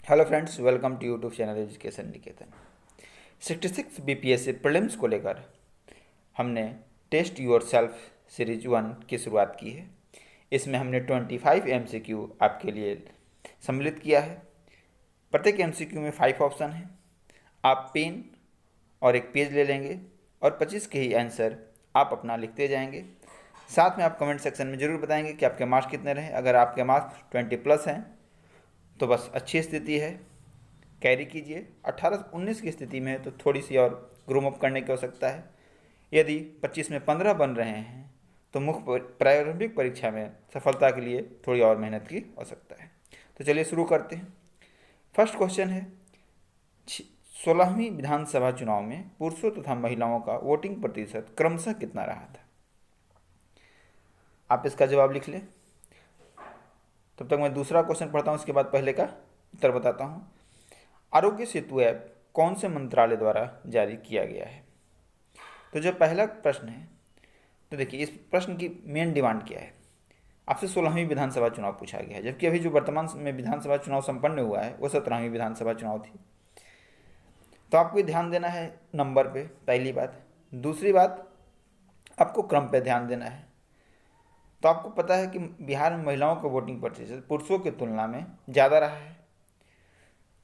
Hello friends, welcome to YouTube channel education Niketan. 66 BPSC prelims को लेकर हमने टेस्ट योर सेल्फ सीरीज 1 की शुरुआत की है। इसमें हमने 25 एमसीक्यू आपके लिए सम्मिलित किया है। प्रत्येक एमसीक्यू में 5 ऑप्शन हैं। आप पेन और एक पेज ले लेंगे और 25 के ही आंसर आप अपना लिखते जाएंगे। साथ में आप कमेंट सेक्शन में ज़रूर बताएंगे कि आपके मार्क्स कितने रहे। अगर आपके मार्क्स 20+ हैं तो बस अच्छी स्थिति है, कैरी कीजिए। 18-19 की स्थिति में है तो थोड़ी सी और ग्रूम अप करने की आवश्यकता है। यदि 25 में 15 बन रहे हैं तो मुख्य प्रारंभिक परीक्षा में सफलता के लिए थोड़ी और मेहनत की आवश्यकता है। तो चलिए शुरू करते हैं। फर्स्ट क्वेश्चन है, 16वीं विधानसभा चुनाव में पुरुषों तथा महिलाओं का वोटिंग प्रतिशत क्रमशः कितना रहा था। आप इसका जवाब लिख लें। तब तक मैं दूसरा क्वेश्चन पढ़ता हूँ, उसके बाद पहले का उत्तर बताता हूँ। आरोग्य सेतु ऐप कौन से मंत्रालय द्वारा जारी किया गया है। तो जो पहला प्रश्न है, तो देखिए इस प्रश्न की मेन डिमांड क्या है। आपसे 16वीं विधानसभा चुनाव पूछा गया है, जबकि अभी जो वर्तमान में विधानसभा चुनाव संपन्न हुआ है वो 17वीं विधानसभा चुनाव थी। तो आपको ध्यान देना है नंबर पे, पहली बात। दूसरी बात, आपको क्रम पे ध्यान देना है। तो आपको पता है कि बिहार में महिलाओं का वोटिंग प्रतिशत पुरुषों की तुलना में ज़्यादा रहा है।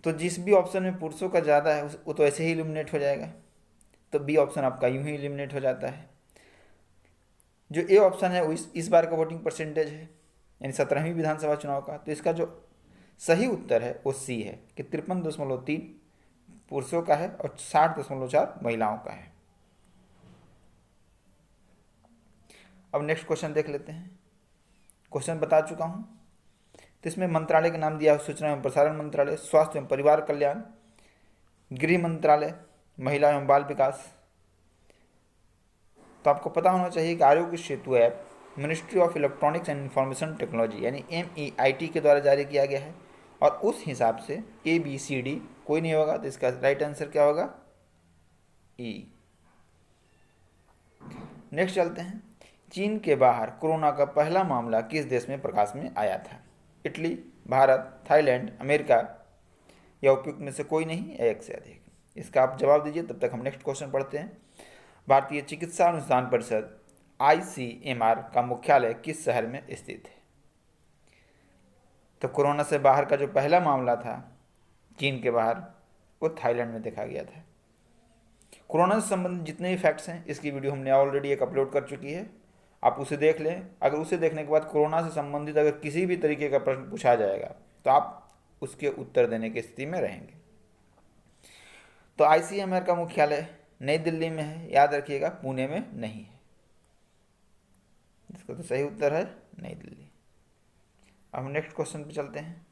तो जिस भी ऑप्शन में पुरुषों का ज़्यादा है वो तो ऐसे ही इलिमिनेट हो जाएगा। तो बी ऑप्शन आपका यूं ही इलिमिनेट हो जाता है। जो ए ऑप्शन है वो इस बार का वोटिंग परसेंटेज है, यानी 17वीं विधानसभा चुनाव का। तो इसका जो सही उत्तर है वो सी है कि 53.3 पुरुषों का है और 60.4 महिलाओं का है। अब नेक्स्ट क्वेश्चन देख लेते हैं। क्वेश्चन बता चुका हूँ। तो इसमें मंत्रालय का नाम दिया है, सूचना एवं प्रसारण मंत्रालय, स्वास्थ्य एवं परिवार कल्याण, गृह मंत्रालय, महिला एवं बाल विकास। तो आपको पता होना चाहिए कि Aarogya Setu app ministry of electronics and information technology यानी MEIT के द्वारा जारी किया गया है। और उस हिसाब से ABCD कोई नहीं होगा, तो इसका राइट आंसर क्या होगा, E। नेक्स्ट चलते हैं। चीन के बाहर कोरोना का पहला मामला किस देश में प्रकाश में आया था। इटली, भारत, थाईलैंड, अमेरिका या उपयुक्त में से कोई नहीं, एक से अधिक। इसका आप जवाब दीजिए, तब तक हम नेक्स्ट क्वेश्चन पढ़ते हैं। भारतीय चिकित्सा अनुसंधान परिषद ICMR का मुख्यालय किस शहर में स्थित है। तो कोरोना से बाहर का जो पहला मामला था चीन के बाहर, वो थाईलैंड में देखा गया था। कोरोना से संबंधित जितने भी फैक्ट्स हैं इसकी वीडियो हमने ऑलरेडी एक अपलोड कर चुकी है, आप उसे देख लें। अगर उसे देखने के बाद कोरोना से संबंधित अगर किसी भी तरीके का प्रश्न पूछा जाएगा तो आप उसके उत्तर देने की स्थिति में रहेंगे। तो ICMR का मुख्यालय नई दिल्ली में है, याद रखिएगा, पुणे में नहीं है। इसका तो सही उत्तर है नई दिल्ली। अब हम नेक्स्ट क्वेश्चन पे चलते हैं।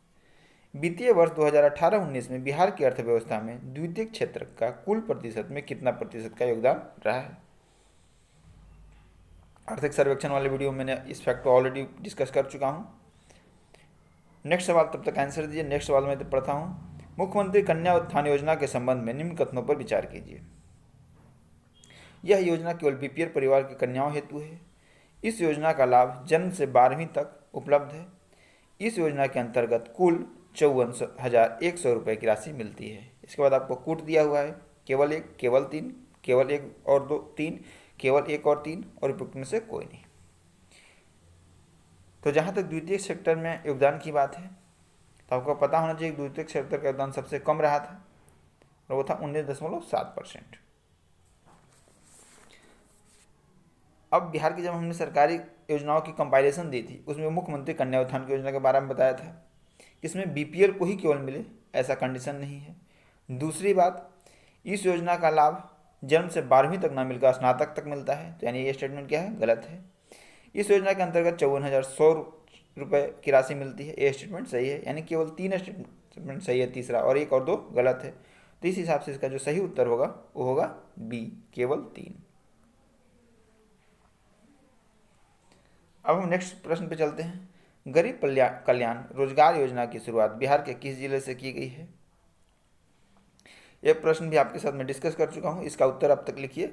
वित्तीय वर्ष 2018-19 में बिहार की अर्थव्यवस्था में द्वितीयक क्षेत्र का कुल प्रतिशत में कितना प्रतिशत का योगदान रहा है। आर्थिक सर्वेक्षण वाले वीडियो में मैंने इस फैक्ट को ऑलरेडी डिस्कस कर चुका हूँ। नेक्स्ट सवाल तब तक आंसर दीजिए। नेक्स्ट सवाल मैं पढ़ता हूँ। मुख्यमंत्री कन्या उत्थान योजना के संबंध में निम्न कथनों पर विचार कीजिए। यह योजना केवल BPL परिवार की कन्याओं हेतु है। इस योजना का लाभ जन्म से 12वीं तक उपलब्ध है। इस योजना के अंतर्गत कुल 54,100 रुपये की राशि मिलती है। इसके बाद आपको कूट दिया हुआ है, केवल एक, केवल तीन, केवल एक और दो, तीन, केवल एक और तीन और उपयुक्त में से कोई नहीं। तो जहाँ तक द्वितीय सेक्टर में योगदान की बात है तो आपको पता होना चाहिए द्वितीय सेक्टर का योगदान सबसे कम रहा था और वो था 19.7%। अब बिहार की जब हमने सरकारी योजनाओं की कंपाइलेशन दी थी उसमें मुख्यमंत्री कन्या उत्थान की योजना के बारे में बताया था। इसमें BPL को ही केवल मिले ऐसा कंडीशन नहीं है। दूसरी बात, इस योजना का लाभ जन्म से 12वीं तक ना मिलकर स्नातक तक मिलता है, तो यानी ये स्टेटमेंट क्या है, गलत है। इस योजना के अंतर्गत 54,100 रुपये की राशि मिलती है, ये स्टेटमेंट सही है, यानी केवल 3 स्टेटमेंट सही है, तीसरा और एक और 2 गलत है। तो इस हिसाब से इसका जो सही उत्तर होगा वो होगा B, केवल 3। अब हम नेक्स्ट प्रश्न पे चलते हैं। गरीब कल्याण रोजगार योजना की शुरुआत बिहार के किस जिले से की गई है। यह प्रश्न भी आपके साथ मैं डिस्कस कर चुका हूँ, इसका उत्तर अब तक लिखिए।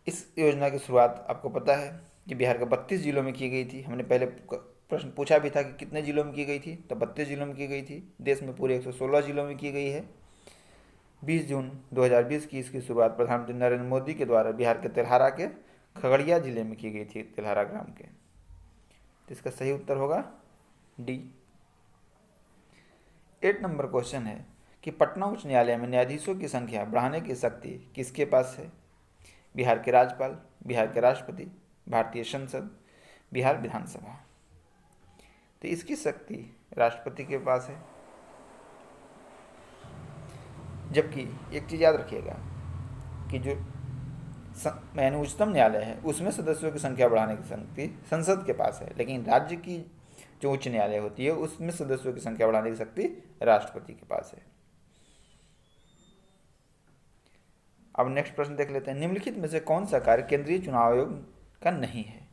इस योजना की शुरुआत आपको पता है कि बिहार के 32 जिलों में की गई थी। हमने पहले प्रश्न पूछा भी था कि कितने जिलों में की गई थी, तो 32 जिलों में की गई थी। देश में पूरे 116 जिलों में की गई है। 20 जून 2020 की इसकी शुरुआत प्रधानमंत्री नरेंद्र मोदी के द्वारा बिहार के तेल्हारा के खगड़िया जिले में की गई थी, तेल्हारा ग्राम के। तो इसका सही उत्तर होगा डी। 8 नंबर क्वेश्चन है कि पटना उच्च न्यायालय में न्यायाधीशों की संख्या बढ़ाने की शक्ति किसके पास है? बिहार के राज्यपाल, बिहार के राष्ट्रपति, भारतीय संसद, बिहार विधानसभा। तो इसकी शक्ति राष्ट्रपति के पास है। जबकि एक चीज़ याद रखिएगा कि जो यानी उच्चतम न्यायालय है उसमें सदस्यों की संख्या बढ़ाने की शक्ति संसद के पास है, लेकिन राज्य की जो उच्च न्यायालय होती है उसमें सदस्यों की संख्या बढ़ाने की शक्ति राष्ट्रपति के पास है। अब नेक्स्ट प्रश्न देख लेते हैं। निम्नलिखित में से कौन सा कार्य केंद्रीय चुनाव आयोग का नहीं है?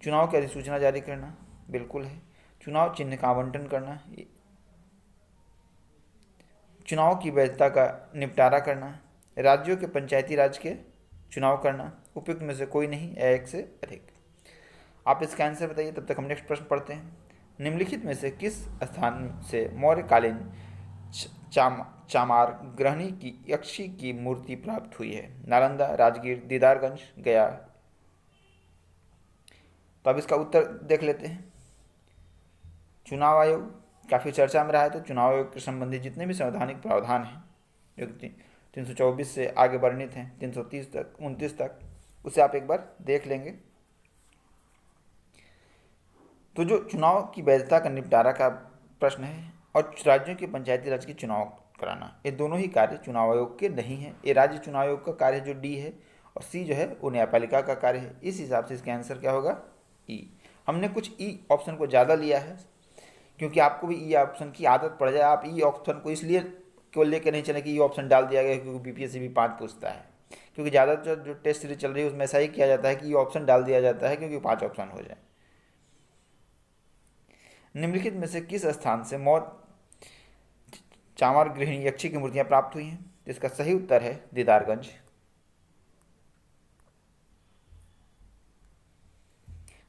चुनाव की अधिसूचना जारी करना बिल्कुल है। चुनाव चिन्ह का आवंटन करना, चुनाव की वैधता का निपटारा करना, राज्यों के पंचायती राज के चुनाव करना, उपयुक्त में से कोई नहीं या एक से अधिक। आप इसका आंसर बताइए, तब तक हम नेक्स्ट प्रश्न पढ़ते हैं। निम्नलिखित में से किस स्थान से मौर्यकालीन चामार ग्रहणी की यक्षी की मूर्ति प्राप्त हुई है? नालंदा, राजगीर, दीदारगंज, गया। तो अब इसका उत्तर देख लेते हैं। चुनाव आयोग काफ़ी चर्चा में रहा है, तो चुनाव आयोग के संबंधी जितने भी संवैधानिक प्रावधान हैं जो 324 से आगे वर्णित हैं 330 तक 29 तक, उसे आप एक बार देख लेंगे। तो जो चुनाव की वैधता का निपटारा का प्रश्न है और राज्यों के पंचायती राज के चुनाव कराना, ये दोनों ही कार्य चुनाव आयोग के नहीं हैं। ये राज्य चुनाव आयोग का कार्य जो डी है, और सी जो है वो न्यायपालिका का कार्य है। इस हिसाब से इसका आंसर क्या होगा? ई। हमने कुछ ई ऑप्शन को ज़्यादा लिया है क्योंकि आपको भी ई ऑप्शन की आदत पड़ जाए। आप ई ऑप्शन को इसलिए केवल लेकर नहीं चले कि ई ऑप्शन डाल दिया गया क्योंकि बीपीएससी भी 5 पूछता है, क्योंकि ज़्यादातर जो टेस्ट सीरीज चल रही है उसमें ऐसा ही किया जाता है कि ई ऑप्शन डाल दिया जाता है क्योंकि 5 ऑप्शन हो जाए। निम्नलिखित में से किस स्थान से चामार गृहिणी यक्षी की मूर्तियां प्राप्त हुई हैं? इसका सही उत्तर है दीदारगंज।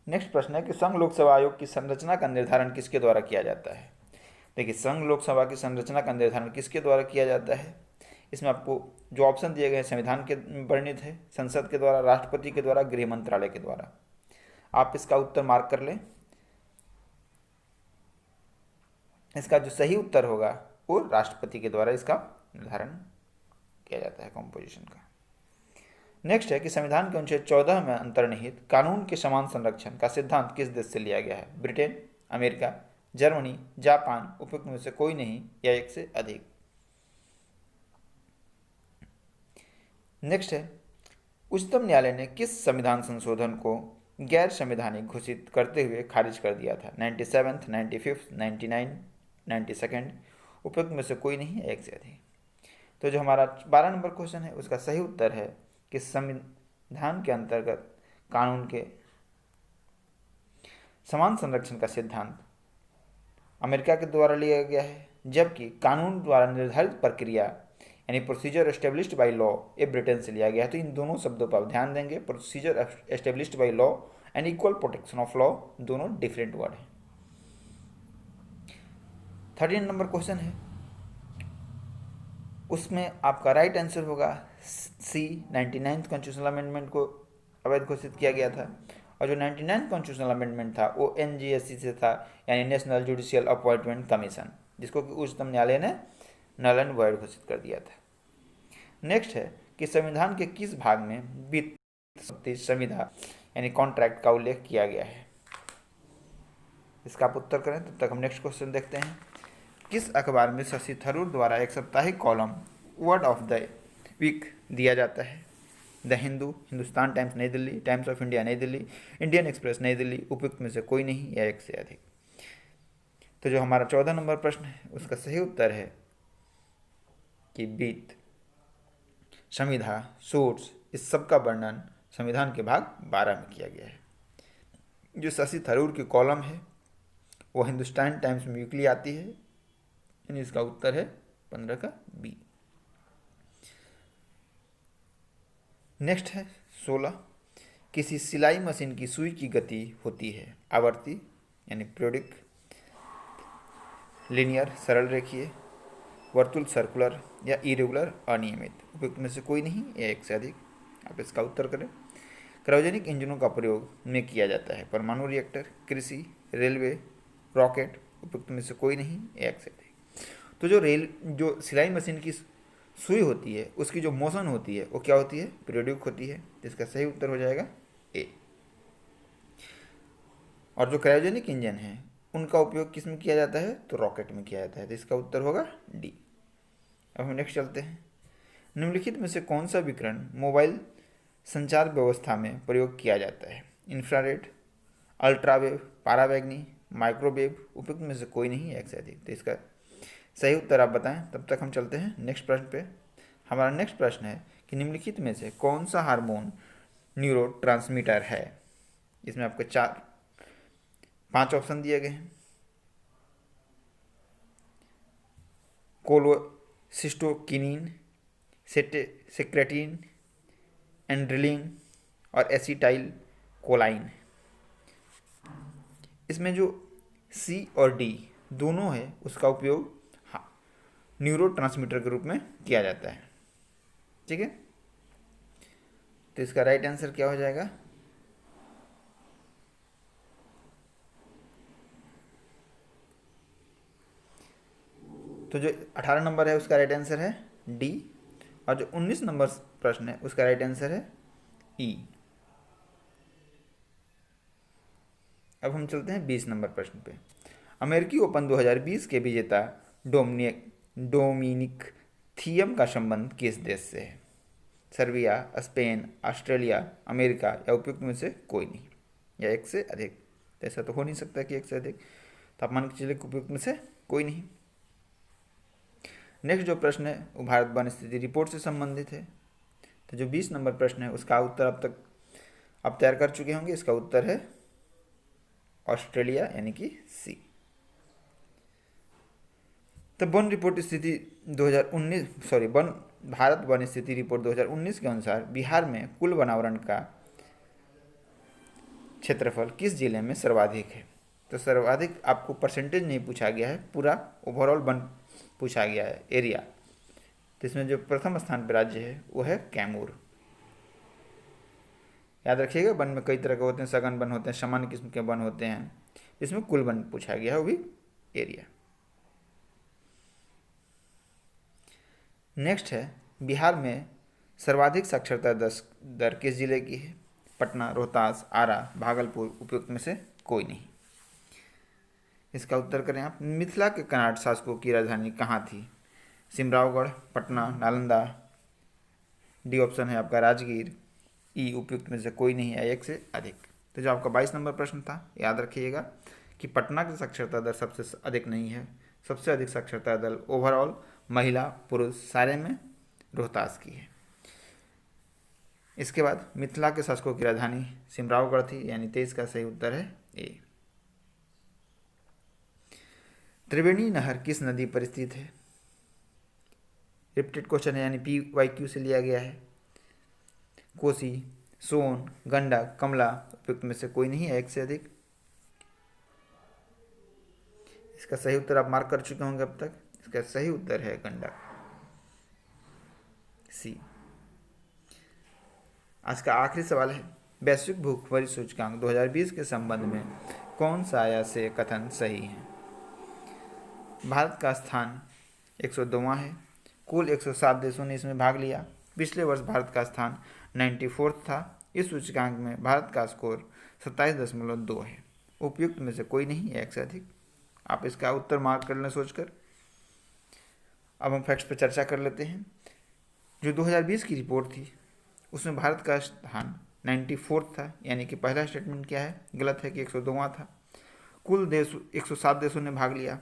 नेक्स्ट प्रश्न है कि संघ लोकसेवा आयोग की संरचना का निर्धारण किसके द्वारा किया जाता है? देखिए, संघ लोकसभा की संरचना का निर्धारण किसके द्वारा किया जाता है? इसमें आपको जो ऑप्शन दिए गए संविधान के वर्णित है, संसद के द्वारा, राष्ट्रपति के द्वारा, गृह मंत्रालय के द्वारा। आप इसका उत्तर मार्क कर लें। इसका जो सही उत्तर होगा वो राष्ट्रपति के द्वारा इसका निर्धारण किया जाता है कॉम्पोजिशन का। नेक्स्ट है कि संविधान के अनुच्छेद 14 में अंतर्निहित कानून के समान संरक्षण का सिद्धांत किस देश से लिया गया है? ब्रिटेन, अमेरिका, जर्मनी, जापान, उपयुक्त में से कोई नहीं या एक से अधिक। नेक्स्ट है उच्चतम न्यायालय ने किस संविधान संशोधन को गैर संवैधानिक घोषित करते हुए खारिज कर दिया था? 97th, 95th, 99, 92nd, उपयुक्त में से कोई नहीं या एक से अधिक। तो जो हमारा 12 नंबर क्वेश्चन है उसका सही उत्तर है कि संविधान के अंतर्गत कानून के समान संरक्षण का सिद्धांत अमेरिका के द्वारा लिया गया है, जबकि कानून द्वारा निर्धारित प्रक्रिया यानी प्रोसीजर एस्टेब्लिश्ड बाय लॉ ये ब्रिटेन से लिया गया है। तो इन दोनों शब्दों पर ध्यान देंगे। Procedure established by law and equal protection of law दोनों डिफरेंट वर्ड हैं। 13 नंबर क्वेश्चन है, उसमें आपका राइट आंसर होगा सी। 99th कॉन्स्टिट्यूशनल अमेंडमेंट को अवैध घोषित किया गया था, और जो 99th कॉन्स्टिट्यूशनल अमेंडमेंट था वो एनजीएससी से था, यानी नेशनल जुडिशियल अपॉइंटमेंट कमीशन, जिसको कि उच्चतम न्यायालय ने नल एंड वॉइड घोषित कर दिया था। नेक्स्ट है कि संविधान के किस भाग में वित्त संविदा यानी कॉन्ट्रैक्ट का उल्लेख किया गया है? इसका आप उत्तर करें, तब तक हम नेक्स्ट क्वेश्चन देखते हैं। किस अखबार में शशि थरूर द्वारा एक साप्ताहिक column word of the week दिया जाता है? द हिंदू, हिंदुस्तान टाइम्स नई दिल्ली, टाइम्स ऑफ इंडिया नई दिल्ली, इंडियन एक्सप्रेस नई दिल्ली, उपयुक्त में से कोई नहीं या एक से अधिक। तो जो हमारा 14 नंबर प्रश्न है उसका सही उत्तर है कि वित्त, संविधा, सूट्स, इस सब का वर्णन संविधान के भाग 12 में किया गया है। जो शशि थरूर की कॉलम है वो हिंदुस्तान टाइम्स में वीकली आती है, यानी इसका उत्तर है 15 का बी। नेक्स्ट है 16, किसी सिलाई मशीन की सुई की गति होती है आवर्ती, यानी पीरियोडिक, लिनियर सरल रेखीय, वर्तुल सर्कुलर, या इरेगुलर अनियमित। उपयुक्त में से कोई नहीं या एक से अधिक। आप इसका उत्तर करें। क्रायोजेनिक इंजनों का प्रयोग में किया जाता है परमाणु रिएक्टर, कृषि, रेलवे, रॉकेट। उपयुक्त में से कोई नहीं या एक से अधिक। तो जो सिलाई मशीन की सुई होती है उसकी जो मोशन होती है वो क्या होती है? पीरियोडिक होती है। इसका सही उत्तर हो जाएगा ए। और जो क्रायोजेनिक इंजन है उनका उपयोग किस में किया जाता है? तो रॉकेट में किया जाता है। तो इसका उत्तर होगा डी। अब हम नेक्स्ट चलते हैं। निम्नलिखित में से कौन सा विकिरण मोबाइल संचार व्यवस्था में प्रयोग किया जाता है? इंफ्रारेड, अल्ट्रावेव, पारावैगनी, माइक्रोवेव। उपयुक्त में से कोई नहीं है एक से अधिक। तो इसका सही उत्तर आप बताएं। तब तक हम चलते हैं नेक्स्ट प्रश्न पे। हमारा नेक्स्ट प्रश्न है कि निम्नलिखित में से कौन सा हार्मोन न्यूरोट्रांसमीटर है? इसमें आपको 5 ऑप्शन दिए गए हैं। कोलोसिस्टोकिनिन, सेक्रेटिन, एंड्रेलिन और एसिटाइल कोलाइन। इसमें जो सी और डी दोनों है उसका उपयोग न्यूरोट्रांसमीटर के रूप में किया जाता है। ठीक है, तो इसका राइट आंसर क्या हो जाएगा? तो जो 18 नंबर है उसका राइट आंसर है डी, और जो 19 नंबर प्रश्न है उसका राइट आंसर है ई। अब हम चलते हैं 20 नंबर प्रश्न पे। अमेरिकी ओपन 2020 के विजेता डोमिनिक थियम का संबंध किस देश से है? सर्बिया, स्पेन, ऑस्ट्रेलिया, अमेरिका, या उपयुक्त में से कोई नहीं या एक से अधिक। तो ऐसा तो हो नहीं सकता कि एक से अधिक। तो आप मान के चलिए उपयुक्त में से कोई नहीं। नेक्स्ट जो प्रश्न है वो भारत वन स्थिति रिपोर्ट से संबंधित है। तो जो 20 नंबर प्रश्न है उसका उत्तर अब तक आप तैयार कर चुके होंगे। इसका उत्तर है ऑस्ट्रेलिया यानी कि सी। तो भारत वन स्थिति रिपोर्ट 2019 के अनुसार बिहार में कुल वनावरण का क्षेत्रफल किस जिले में सर्वाधिक है? तो सर्वाधिक आपको परसेंटेज नहीं पूछा गया है, पूरा ओवरऑल वन पूछा गया है, एरिया। तो इसमें जो प्रथम स्थान पर राज्य है वो है कैमूर। याद रखिएगा, वन में कई तरह के होते हैं, सघन वन होते हैं, सामान्य किस्म के वन होते हैं। इसमें कुल वन पूछा गया है, वो भी एरिया। नेक्स्ट है बिहार में सर्वाधिक साक्षरता दर किस जिले की है? पटना, रोहतास, आरा, भागलपुर। उपयुक्त में से कोई नहीं। इसका उत्तर करें आप। मिथिला के कन्नड़ शासकों की राजधानी कहाँ थी? सिमरावगढ़, पटना, नालंदा। डी ऑप्शन है आपका राजगीर। ई उपयुक्त में से कोई नहीं है एक से अधिक। तो जो आपका 22 नंबर प्रश्न था, याद रखिएगा कि पटना की साक्षरता दर सबसे अधिक नहीं है। सबसे अधिक साक्षरता दर ओवरऑल महिला पुरुष सारे में रोहतास की है। इसके बाद मिथिला के शासकों की राजधानी सिमरावगढ़ थी, यानी 23 का सही उत्तर है ए। त्रिवेणी नहर किस नदी पर स्थित है? रिपीटेड क्वेश्चन है, यानी PYQ से लिया गया है। कोसी, सोन, गंडक, कमला। उपयुक्त में से कोई नहीं है एक से अधिक। इसका सही उत्तर आप मार्क कर चुके होंगे अब तक। इसका सही उत्तर है गंडक, सी। आज का आखिरी सवाल है, वैश्विक भूखमरी सूचकांक 2020 के संबंध में कौन सा आया से कथन सही है? भारत का स्थान 102वां है। कुल 107 देशों ने इसमें भाग लिया। पिछले वर्ष भारत का स्थान 94 था। इस सूचकांक में भारत का स्कोर 27.2 है। उपयुक्त में से कोई नहीं है एक से अधिक। आप इसका उत्तर मार्क कर लें सोचकर। अब हम फैक्ट्स पर चर्चा कर लेते हैं। जो 2020 की रिपोर्ट थी उसमें भारत का स्थान 94 था, यानी कि पहला स्टेटमेंट क्या है? गलत है कि 102वां था। कुल देश 107 देशों ने भाग लिया।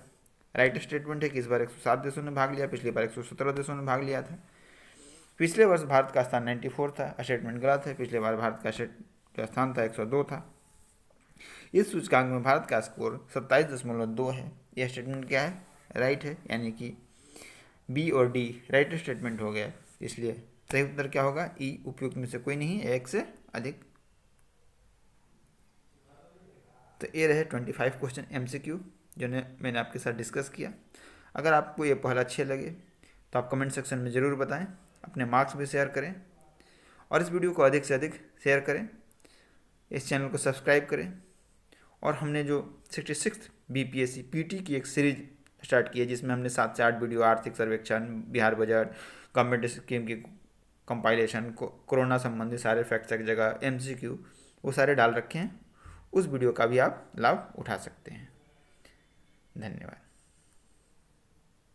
राइट स्टेटमेंट है कि इस बार 107 देशों ने भाग लिया, पिछली बार 117 देशों ने भाग लिया था। पिछले वर्ष भारत का स्थान 94 था, स्टेटमेंट गलत है। पिछले बार भारत का जो स्थान था 102 था। इस सूचकांक में भारत का स्कोर 27.2 है। यह स्टेटमेंट क्या है? राइट है, यानी कि बी और डी राइट स्टेटमेंट हो गया। इसलिए सही उत्तर क्या होगा? ई। उपयुक्त में से कोई नहीं है एक से अधिक। तो ये रहे 25 क्वेश्चन MCQ जो मैंने आपके साथ डिस्कस किया। अगर आपको ये पहला अच्छे लगे तो आप कमेंट सेक्शन में ज़रूर बताएं, अपने मार्क्स भी शेयर करें और इस वीडियो को अधिक से अधिक शेयर करें, इस चैनल को सब्सक्राइब करें। और हमने जो 66 BPSC PT की एक सीरीज स्टार्ट की है जिसमें हमने 7 से 8 वीडियो आर्थिक सर्वेक्षण, बिहार बजट, गवर्नमेंट स्कीम की कंपाइलेशन, कोरोना संबंधी सारे फैक्ट्स एक जगह, MCQ, वो सारे डाल रखे हैं। उस वीडियो का भी आप लाभ उठा सकते हैं। धन्यवाद।